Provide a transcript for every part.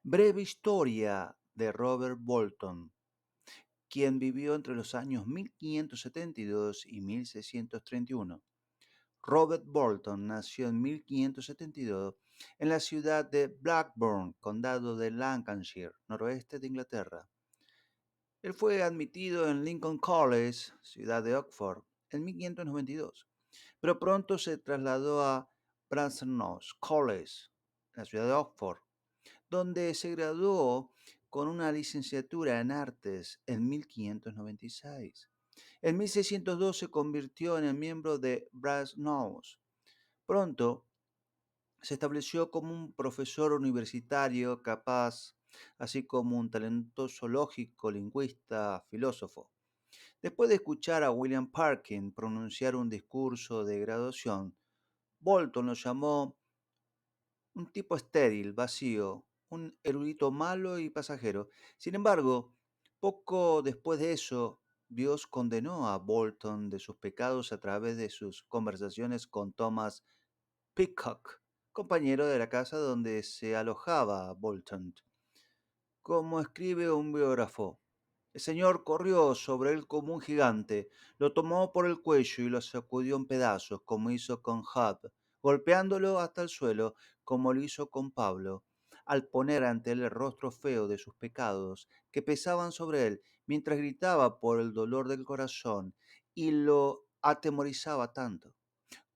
Breve historia de Robert Bolton, quien vivió entre los años 1572 y 1631. Robert Bolton nació en 1572 en la ciudad de Blackburn, condado de Lancashire, noroeste de Inglaterra. Él fue admitido en Lincoln College, ciudad de Oxford, en 1592, pero pronto se trasladó a Brasenose College, la ciudad de Oxford, donde se graduó con una licenciatura en artes en 1596. En 1602 se convirtió en el miembro de Brasenose. Pronto se estableció como un profesor universitario capaz, así como un talentoso lógico, lingüista, filósofo. Después de escuchar a William Parkin pronunciar un discurso de graduación, Bolton lo llamó un tipo estéril, vacío, un erudito malo y pasajero. Sin embargo, poco después de eso, Dios condenó a Bolton de sus pecados a través de sus conversaciones con Thomas Peacock, compañero de la casa donde se alojaba Bolton. Como escribe un biógrafo, el Señor corrió sobre él como un gigante, lo tomó por el cuello y lo sacudió en pedazos, como hizo con Job, golpeándolo hasta el suelo, como lo hizo con Pablo, al poner ante él el rostro feo de sus pecados, que pesaban sobre él, mientras gritaba por el dolor del corazón, y lo atemorizaba tanto.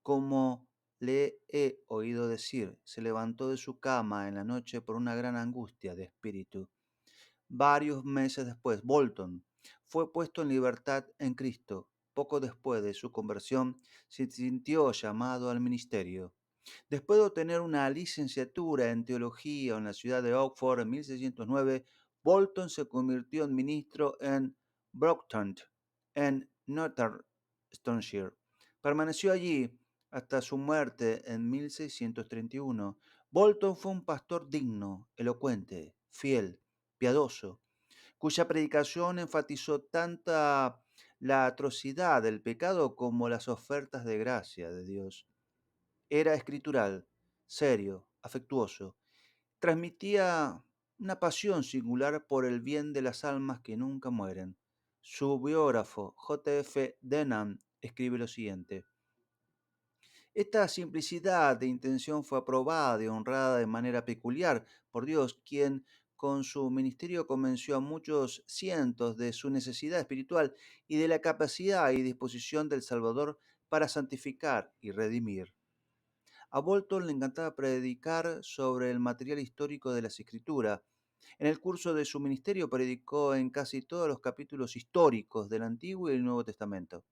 Como le he oído decir, se levantó de su cama en la noche por una gran angustia de espíritu. Varios meses después, Bolton fue puesto en libertad en Cristo. Poco después de su conversión, se sintió llamado al ministerio. Después de obtener una licenciatura en teología en la ciudad de Oxford en 1609, Bolton se convirtió en ministro en Brockton, en Northamptonshire. Permaneció allí hasta su muerte en 1631. Bolton fue un pastor digno, elocuente, fiel, piadoso, cuya predicación enfatizó tanta la atrocidad del pecado como las ofertas de gracia de Dios. Era escritural, serio, afectuoso. Transmitía una pasión singular por el bien de las almas que nunca mueren. Su biógrafo, J. F. Denham, escribe lo siguiente: esta simplicidad de intención fue aprobada y honrada de manera peculiar por Dios, quien con su ministerio convenció a muchos cientos de su necesidad espiritual y de la capacidad y disposición del Salvador para santificar y redimir. A Bolton le encantaba predicar sobre el material histórico de las Escrituras. En el curso de su ministerio predicó en casi todos los capítulos históricos del Antiguo y el Nuevo Testamento.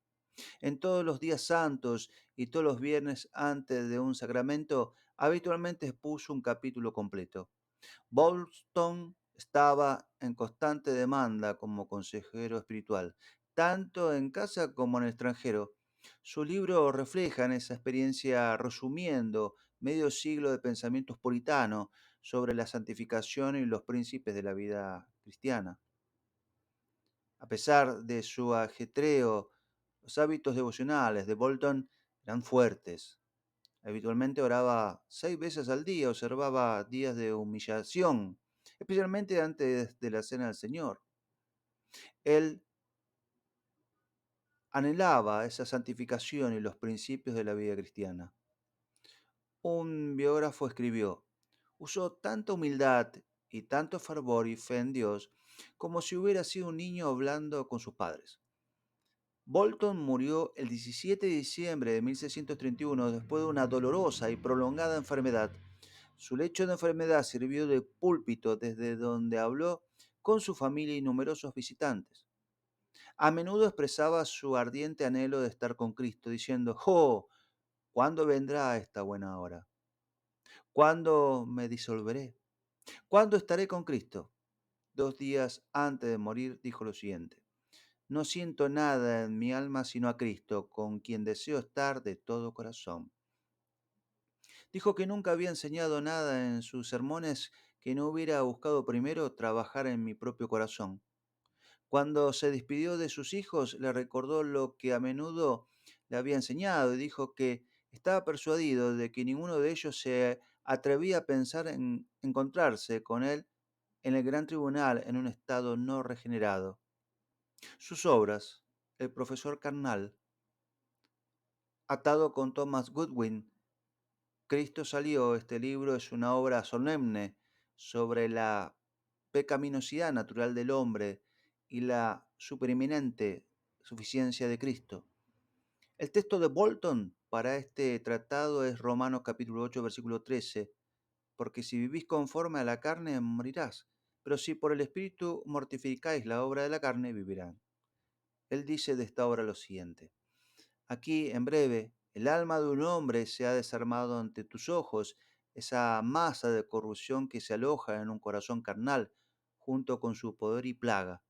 En todos los días santos y todos los viernes antes de un sacramento, habitualmente expuso un capítulo completo. Bolton estaba en constante demanda como consejero espiritual, tanto en casa como en el extranjero. Sus libros reflejan esa experiencia resumiendo medio siglo de pensamientos puritanos sobre la santificación y los príncipes de la vida cristiana. A pesar de su ajetreo, los hábitos devocionales de Bolton eran fuertes. Habitualmente oraba 6 veces al día, observaba días de humillación, especialmente antes de la cena del Señor. Él anhelaba esa santificación y los principios de la vida cristiana. Un biógrafo escribió: usó tanta humildad y tanto fervor y fe en Dios como si hubiera sido un niño hablando con sus padres. Bolton murió el 17 de diciembre de 1631 después de una dolorosa y prolongada enfermedad. Su lecho de enfermedad sirvió de púlpito desde donde habló con su familia y numerosos visitantes. A menudo expresaba su ardiente anhelo de estar con Cristo, diciendo: «Oh, ¿cuándo vendrá esta buena hora? ¿Cuándo me disolveré? ¿Cuándo estaré con Cristo?». 2 días antes de morir dijo lo siguiente: «No siento nada en mi alma sino a Cristo, con quien deseo estar de todo corazón». Dijo que nunca había enseñado nada en sus sermones que no hubiera buscado primero trabajar en mi propio corazón. Cuando se despidió de sus hijos, le recordó lo que a menudo le había enseñado y dijo que estaba persuadido de que ninguno de ellos se atrevía a pensar en encontrarse con él en el gran tribunal en un estado no regenerado. Sus obras, El profesor carnal, atado con Thomas Goodwin, Cristo salió, este libro es una obra solemne sobre la pecaminosidad natural del hombre y la supereminente suficiencia de Cristo. El texto de Bolton para este tratado es Romanos capítulo 8, versículo 13, porque si vivís conforme a la carne, morirás, pero si por el Espíritu mortificáis la obra de la carne, vivirán. Él dice de esta obra lo siguiente: aquí, en breve, el alma de un hombre se ha desarmado ante tus ojos, esa masa de corrupción que se aloja en un corazón carnal, junto con su poder y plaga.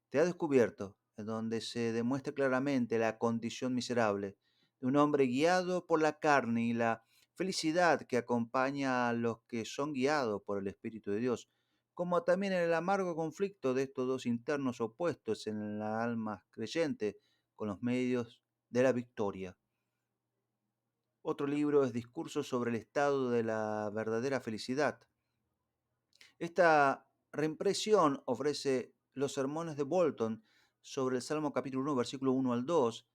Te ha descubierto, en donde se demuestra claramente la condición miserable de un hombre guiado por la carne y la felicidad que acompaña a los que son guiados por el Espíritu de Dios, como también en el amargo conflicto de estos dos internos opuestos en la alma creyente con los medios de la victoria. Otro libro es Discursos sobre el estado de la verdadera felicidad. Esta reimpresión ofrece los sermones de Bolton sobre el Salmo capítulo 1, versículo 1 al 2,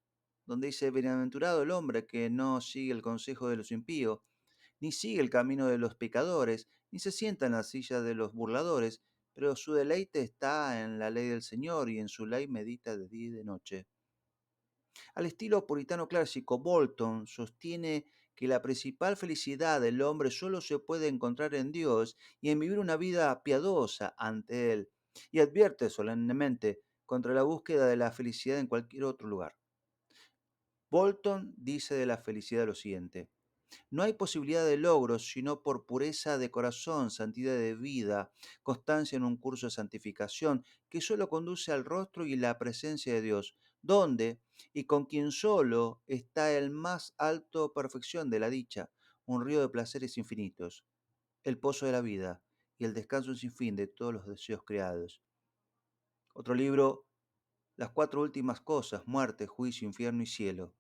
donde dice: Bienaventurado el hombre que no sigue el consejo de los impíos, ni sigue el camino de los pecadores, ni se sienta en la silla de los burladores, pero su deleite está en la ley del Señor y en su ley medita de día y de noche. Al estilo puritano clásico, Bolton sostiene que la principal felicidad del hombre solo se puede encontrar en Dios y en vivir una vida piadosa ante Él, y advierte solemnemente contra la búsqueda de la felicidad en cualquier otro lugar. Bolton dice de la felicidad lo siguiente: no hay posibilidad de logro sino por pureza de corazón, santidad de vida, constancia en un curso de santificación que solo conduce al rostro y la presencia de Dios, donde y con quien solo está el más alto perfección de la dicha, un río de placeres infinitos, el pozo de la vida y el descanso sin fin de todos los deseos creados. Otro libro, Las cuatro últimas cosas: muerte, juicio, infierno y cielo.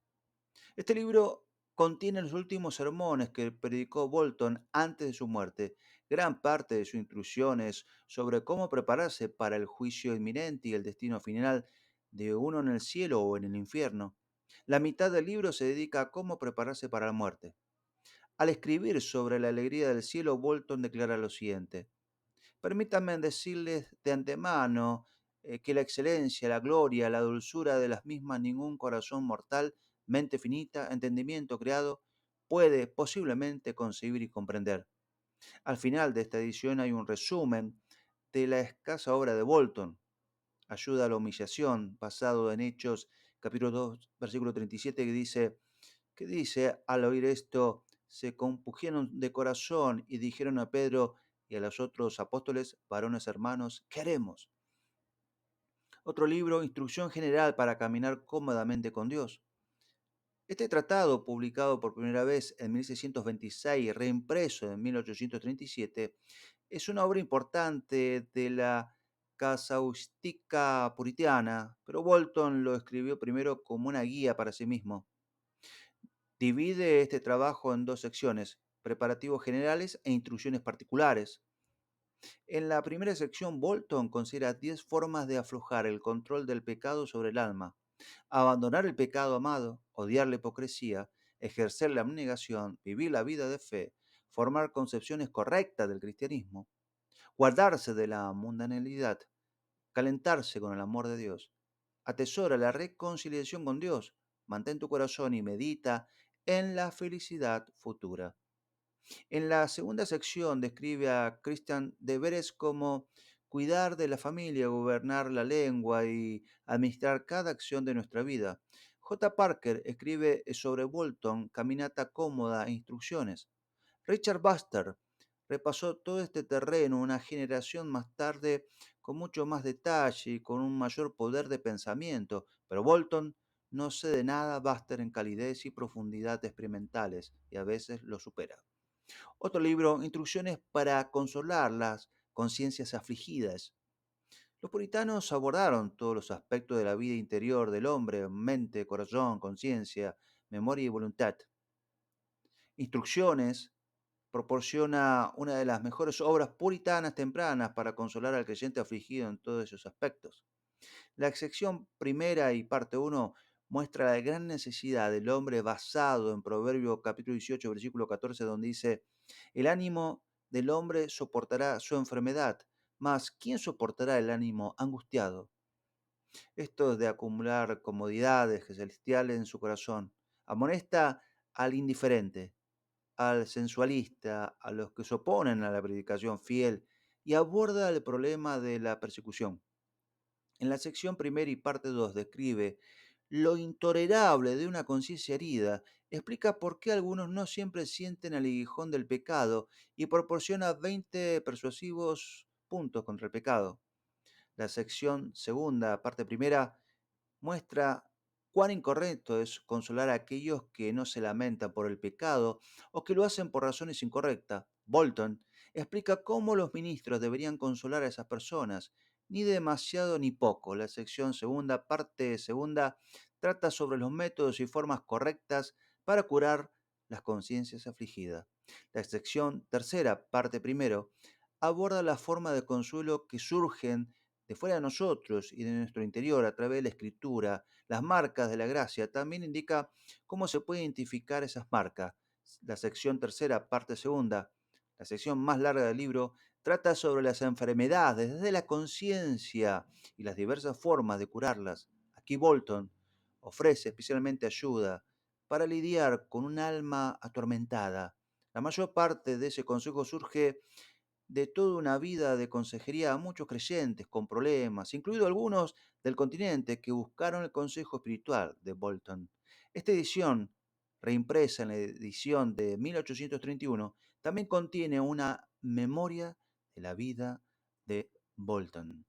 Este libro contiene los últimos sermones que predicó Bolton antes de su muerte. Gran parte de sus instrucciones sobre cómo prepararse para el juicio inminente y el destino final de uno en el cielo o en el infierno. La mitad del libro se dedica a cómo prepararse para la muerte. Al escribir sobre la alegría del cielo, Bolton declara lo siguiente: permítanme decirles de antemano que la excelencia, la gloria, la dulzura de las mismas ningún corazón mortal, mente finita, entendimiento creado, puede posiblemente concebir y comprender. Al final de esta edición hay un resumen de la escasa obra de Bolton, Ayuda a la humillación, basado en Hechos capítulo 2, versículo 37, que dice, al oír esto, se compugieron de corazón y dijeron a Pedro y a los otros apóstoles: varones hermanos, ¿qué haremos? Otro libro, Instrucción General para caminar cómodamente con Dios. Este tratado, publicado por primera vez en 1626 y reimpreso en 1837, es una obra importante de la casuística puritana, pero Bolton lo escribió primero como una guía para sí mismo. Divide este trabajo en dos secciones: preparativos generales e instrucciones particulares. En la primera sección, Bolton considera 10 formas de aflojar el control del pecado sobre el alma: abandonar el pecado amado, odiar la hipocresía, ejercer la abnegación, vivir la vida de fe, formar concepciones correctas del cristianismo, guardarse de la mundanalidad, calentarse con el amor de Dios, atesora la reconciliación con Dios, mantén tu corazón y medita en la felicidad futura. En la segunda sección describe a Christian deberes como cuidar de la familia, gobernar la lengua y administrar cada acción de nuestra vida. J. Parker escribe sobre Bolton, caminata cómoda e instrucciones. Richard Baxter repasó todo este terreno una generación más tarde con mucho más detalle y con un mayor poder de pensamiento, pero Bolton no cede nada a Baxter en calidez y profundidad experimentales, y a veces lo supera. Otro libro, Instrucciones para consolar las conciencias afligidas. Los puritanos abordaron todos los aspectos de la vida interior del hombre: mente, corazón, conciencia, memoria y voluntad. Instrucciones proporciona una de las mejores obras puritanas tempranas para consolar al creyente afligido en todos esos aspectos. La sección primera y parte uno muestra la gran necesidad del hombre basado en Proverbio capítulo 18, versículo 14, donde dice, el ánimo del hombre soportará su enfermedad, mas ¿quién soportará el ánimo angustiado? Esto de acumular comodidades celestiales en su corazón. Amonesta al indiferente, al sensualista, a los que se oponen a la predicación fiel y aborda el problema de la persecución. En la sección primera y parte 2 describe lo intolerable de una conciencia herida, explica por qué algunos no siempre sienten el aguijón del pecado y proporciona 20 persuasivos puntos contra el pecado. La sección segunda, parte primera, muestra cuán incorrecto es consolar a aquellos que no se lamentan por el pecado o que lo hacen por razones incorrectas. Bolton explica cómo los ministros deberían consolar a esas personas, ni demasiado ni poco. La sección segunda, parte segunda, trata sobre los métodos y formas correctas para curar las conciencias afligidas. La sección tercera, parte primero, aborda la forma de consuelo que surgen de fuera de nosotros y de nuestro interior a través de la escritura, las marcas de la gracia. También indica cómo se puede identificar esas marcas. La sección tercera, parte segunda, la sección más larga del libro, trata sobre las enfermedades desde la conciencia y las diversas formas de curarlas. Aquí Bolton ofrece especialmente ayuda para lidiar con un alma atormentada. La mayor parte de ese consejo surge de toda una vida de consejería a muchos creyentes con problemas, incluidos algunos del continente que buscaron el consejo espiritual de Bolton. Esta edición, reimpresa en la edición de 1831, también contiene una memoria de la vida de Bolton.